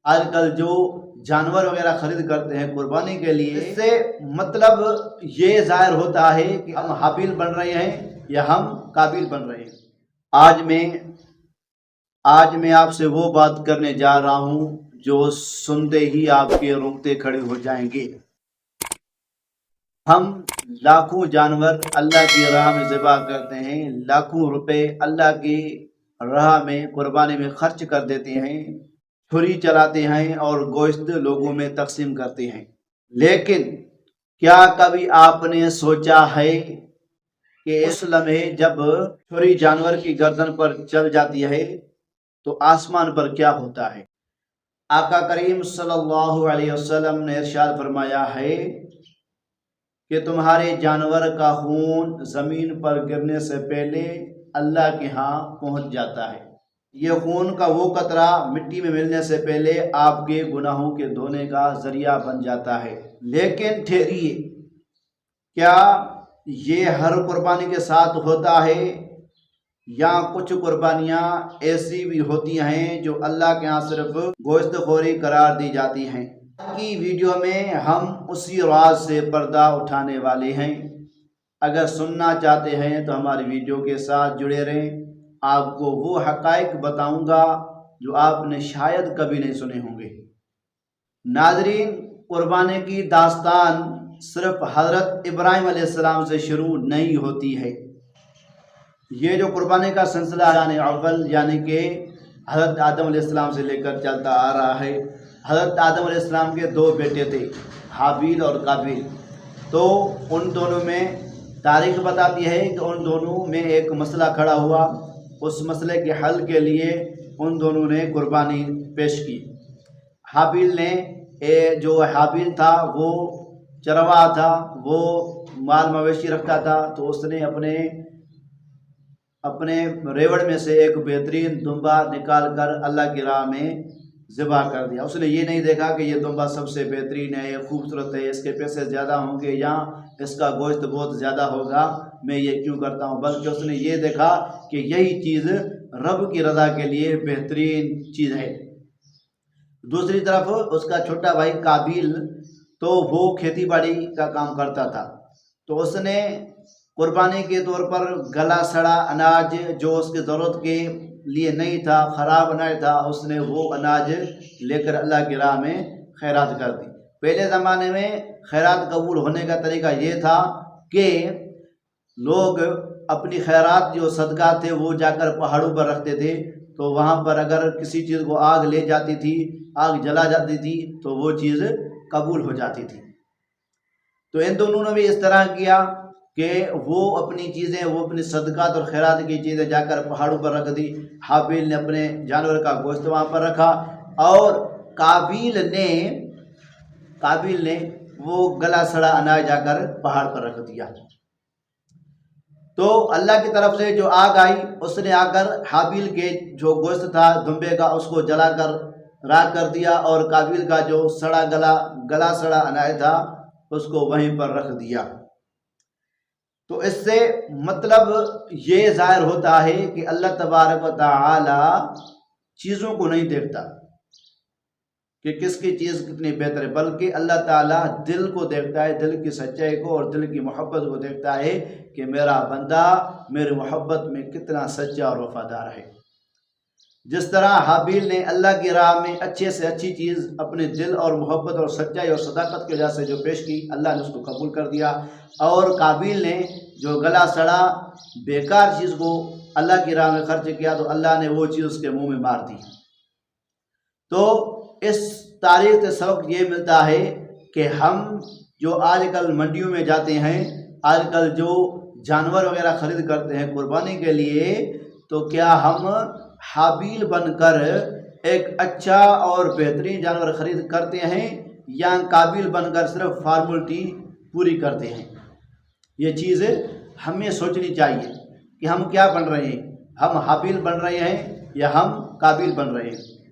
آج کل جو جانور وغیرہ خرید کرتے ہیں قربانی کے لیے، اس سے مطلب یہ ظاہر ہوتا ہے کہ ہم حابیل بن رہے ہیں یا ہم قابیل بن رہے ہیں۔ آج میں آپ سے وہ بات کرنے جا رہا ہوں جو سنتے ہی آپ کے رونگٹے کھڑے ہو جائیں گے۔ ہم لاکھوں جانور اللہ کی راہ میں ذبح کرتے ہیں، لاکھوں روپے اللہ کی راہ میں قربانی میں خرچ کر دیتے ہیں، چھری چلاتے ہیں اور گوشت لوگوں میں تقسیم کرتے ہیں۔ لیکن کیا کبھی آپ نے سوچا ہے کہ اس لمحے جب چھری جانور کی گردن پر چل جاتی ہے تو آسمان پر کیا ہوتا ہے؟ آقا کریم صلی اللہ علیہ وسلم نے ارشاد فرمایا ہے کہ تمہارے جانور کا خون زمین پر گرنے سے پہلے اللہ کے ہاں پہنچ جاتا ہے۔ یہ خون کا وہ قطرہ مٹی میں ملنے سے پہلے آپ کے گناہوں کے دھونے کا ذریعہ بن جاتا ہے۔ لیکن ٹھہریے، کیا یہ ہر قربانی کے ساتھ ہوتا ہے یا کچھ قربانیاں ایسی بھی ہوتی ہیں جو اللہ کے ہاں صرف گوشت خوری قرار دی جاتی ہیں؟ آج کی ویڈیو میں ہم اسی راز سے پردہ اٹھانے والے ہیں۔ اگر سننا چاہتے ہیں تو ہماری ویڈیو کے ساتھ جڑے رہیں، آپ کو وہ حقائق بتاؤں گا جو آپ نے شاید کبھی نہیں سنے ہوں گے۔ ناظرین، قربانی کی داستان صرف حضرت ابراہیم علیہ السلام سے شروع نہیں ہوتی ہے۔ یہ جو قربانی کا سلسلہ اول یعنی کہ حضرت آدم علیہ السلام سے لے کر چلتا آ رہا ہے۔ حضرت آدم علیہ السلام کے دو بیٹے تھے، حابیل اور قابیل۔ تو ان دونوں میں تاریخ بتاتی ہے کہ ان دونوں میں ایک مسئلہ کھڑا ہوا، اس مسئلے کے حل کے لیے ان دونوں نے قربانی پیش کی۔ حابیل نے جو حابیل تھا وہ چرواہ تھا، وہ مال مویشی رکھتا تھا، تو اس نے اپنے ریوڑ میں سے ایک بہترین دمبا نکال کر اللہ کی راہ میں ذبح کر دیا۔ اس نے یہ نہیں دیکھا کہ یہ دمبا سب سے بہترین ہے، یہ خوبصورت ہے، اس کے پیسے زیادہ ہوں گے یا اس کا گوشت بہت زیادہ ہوگا، میں یہ کیوں کرتا ہوں، بلکہ اس نے یہ دیکھا کہ یہی چیز رب کی رضا کے لیے بہترین چیز ہے۔ دوسری طرف اس کا چھوٹا بھائی قابیل تو وہ کھیتی باڑی کا کام کرتا تھا، تو اس نے قربانی کے طور پر گلا سڑا اناج جو اس کی ضرورت کے لیے نہیں تھا، خراب اناج تھا، اس نے وہ اناج لے کر اللہ کی راہ میں خیرات کر دی۔ پہلے زمانے میں خیرات قبول ہونے کا طریقہ یہ تھا کہ لوگ اپنی خیرات جو صدقات تھے وہ جا کر پہاڑوں پر رکھتے تھے، تو وہاں پر اگر کسی چیز کو آگ لے جاتی تھی، آگ جلا جاتی تھی تو وہ چیز قبول ہو جاتی تھی۔ تو ان دونوں نے بھی اس طرح کیا کہ وہ اپنی چیزیں، وہ اپنی صدقات اور خیرات کی چیزیں جا کر پہاڑوں پر رکھ دی۔ حابیل نے اپنے جانور کا گوشت وہاں پر رکھا اور قابیل نے وہ گلا سڑا اناج جا کر پہاڑ پر رکھ دیا۔ تو اللہ کی طرف سے جو آگ آئی، اس نے آ کر حابیل کے جو گوشت تھا دمبے کا اس کو جلا کر راکھ کر دیا، اور قابیل کا جو گلا سڑا اناج تھا اس کو وہیں پر رکھ دیا۔ تو اس سے مطلب یہ ظاہر ہوتا ہے کہ اللہ تبارک و تعالی چیزوں کو نہیں دیکھتا کہ کس کی چیز کتنی بہتر ہے، بلکہ اللہ تعالیٰ دل کو دیکھتا ہے، دل کی سچائی کو اور دل کی محبت کو دیکھتا ہے کہ میرا بندہ میری محبت میں کتنا سچا اور وفادار ہے۔ جس طرح حابیل نے اللہ کی راہ میں اچھے سے اچھی چیز اپنے دل اور محبت اور سچائی اور صداقت کی وجہ سے جو پیش کی، اللہ نے اس کو قبول کر دیا، اور قابیل نے جو گلا سڑا بیکار چیز کو اللہ کی راہ میں خرچ کیا تو اللہ نے وہ چیز اس کے منہ میں مار دی۔ تو اس تاریخ سے سبق یہ ملتا ہے کہ ہم جو آج کل منڈیوں میں جاتے ہیں، آج کل جو جانور وغیرہ خرید کرتے ہیں قربانی کے لیے، تو کیا ہم حابیل بن کر ایک اچھا اور بہترین جانور خرید کرتے ہیں یا قابیل بن کر صرف فارملٹی پوری کرتے ہیں؟ یہ چیز ہمیں سوچنی چاہیے کہ ہم کیا بن رہے ہیں، ہم حابیل بن رہے ہیں یا ہم قابیل بن رہے ہیں۔